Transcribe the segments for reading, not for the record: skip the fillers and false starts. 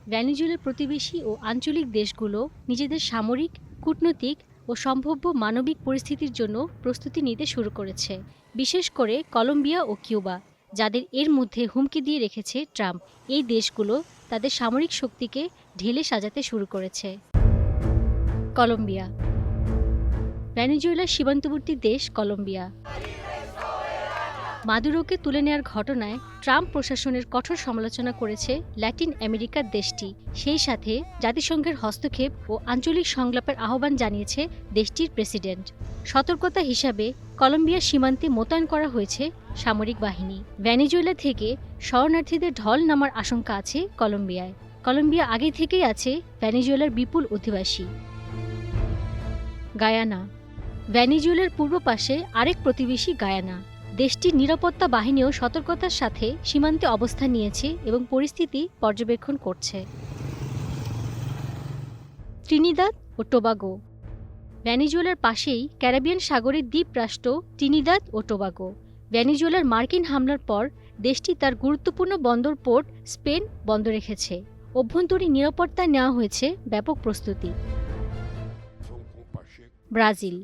ভেনেজুয়েলার প্রতিবেশী ও আঞ্চলিক দেশগুলো নিজেদের সামরিক, কূটনৈতিক ও সম্ভাব্য মানবিক পরিস্থিতির জন্য প্রস্তুতি নিতে শুরু করেছে, বিশেষ করে কলম্বিয়া ও কিউবা, যাদের এর মধ্যে হুমকি দিয়ে রেখেছে ট্রাম্প। এই দেশগুলো তাদের সামরিক শক্তিকে ঢেলে সাজাতে শুরু করেছে। কলম্বিয়া। ভেনেজুয়েলার সীমান্তবর্তী দেশ কলম্বিয়া। মাদুরোকে তুলে নেওয়ার ঘটনায় ট্রাম্প প্রশাসনের কঠোর সমালোচনা করেছে ল্যাটিন আমেরিকার দেশটি। সেই সাথে জাতিসংঘের হস্তক্ষেপ ও আঞ্চলিক সংলাপের আহ্বান জানিয়েছে দেশটির প্রেসিডেন্ট। সতর্কতা হিসাবে কলম্বিয়ার সীমান্তে মোতায়েন করা হয়েছে সামরিক বাহিনী। ভেনেজুয়েলা থেকে শরণার্থীদের ঢল নামার আশঙ্কা আছে কলম্বিয়ায়। কলম্বিয়া আগে থেকেই আছে ভেনেজুয়েলার বিপুল অধিবাসী। গায়ানা। ভেনেজুয়েলার পূর্ব পাশে আরেক প্রতিবেশী গায়ানা। দেশটির নিরাপত্তা বাহিনীও সতর্কতার সাথে সীমান্তে অবস্থান নিয়েছে এবং পরিস্থিতি পর্যবেক্ষণ করছে। ত্রিনিদাদ ও টোবাগো। ভেনেজুয়েলার পাশেই ক্যারিবিয়ান সাগরের দ্বীপ রাষ্ট্র ত্রিনিদাদ ও টোবাগো। ভেনেজুয়েলার মার্কিন হামলার পর দেশটি তার গুরুত্বপূর্ণ বন্দর পোর্ট স্পেন বন্ধ রেখেছে। অভ্যন্তরীণ নিরাপত্তায় নেওয়া হয়েছে ব্যাপক প্রস্তুতি। ব্রাজিল।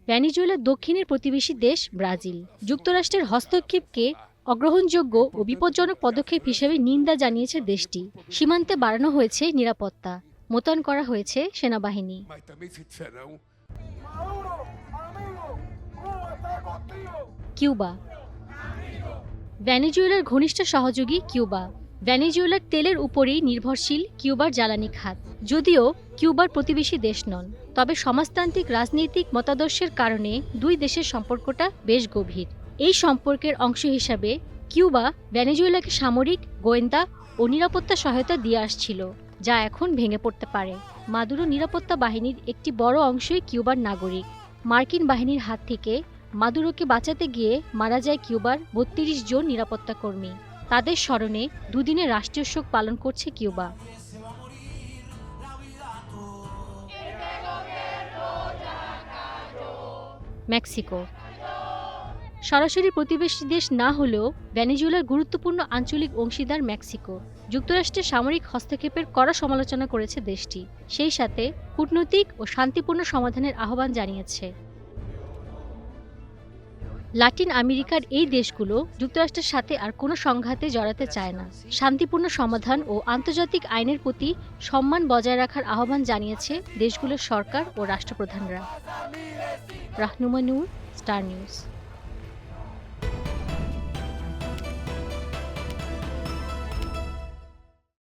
ভেনেজুয়েলার দক্ষিণের প্রতিবেশী দেশ ব্রাজিল। যুক্তরাষ্ট্রের হস্তক্ষেপকে অগ্রহণযোগ্য ও বিপজ্জনক পদক্ষেপ হিসেবে নিন্দা জানিয়েছে দেশটি। সীমান্তে বাড়ানো হয়েছে নিরাপত্তা, মোতায়েন করা হয়েছে সেনাবাহিনী। কিউবা। ভেনেজুয়েলার ঘনিষ্ঠ সহযোগী কিউবা। ভেনেজুয়েলার তেলের উপরেই নির্ভরশীল কিউবার জ্বালানি খাত। যদিও কিউবার প্রতিবেশী দেশ নন, তবে সমাজতান্ত্রিক রাজনৈতিক মতাদর্শের কারণে দুই দেশের সম্পর্কটা বেশ গভীর। এই সম্পর্কের অংশ হিসাবে কিউবা ভেনেজুয়েলাকে সামরিক, গোয়েন্দা ও নিরাপত্তা সহায়তা দিয়ে আসছিল, যা এখন ভেঙে পড়তে পারে। মাদুরো নিরাপত্তা বাহিনীর একটি বড় অংশই কিউবার নাগরিক। মার্কিন বাহিনীর হাত থেকে মাদুরোকে বাঁচাতে গিয়ে মারা যায় কিউবার ৩২ জন নিরাপত্তা কর্মী। তাদের স্মরণে দুদিনের রাষ্ট্রীয় শোক পালন করছে কিউবা। মেক্সিকো। সরাসরি প্রতিবেশী দেশ না হলেও ভেনেজুয়েলার গুরুত্বপূর্ণ আঞ্চলিক অংশীদার মেক্সিকো। যুক্তরাষ্ট্রের সামরিক হস্তক্ষেপের কড়া সমালোচনা করেছে দেশটি, সেই সাথে কূটনৈতিক ও শান্তিপূর্ণ সমাধানের আহ্বান জানিয়েছে। লাতিন আমেরিকার এই দেশগুলো যুক্তরাষ্ট্রের সাথে আর কোনো সংঘাতে জড়াতে চায় না। শান্তিপূর্ণ সমাধান ও আন্তর্জাতিক আইনের প্রতি সম্মান বজায় রাখার আহ্বান জানিয়েছে দেশগুলোর সরকার ও রাষ্ট্রপ্রধানরা। রাহনুমা নূর, স্টার নিউজ।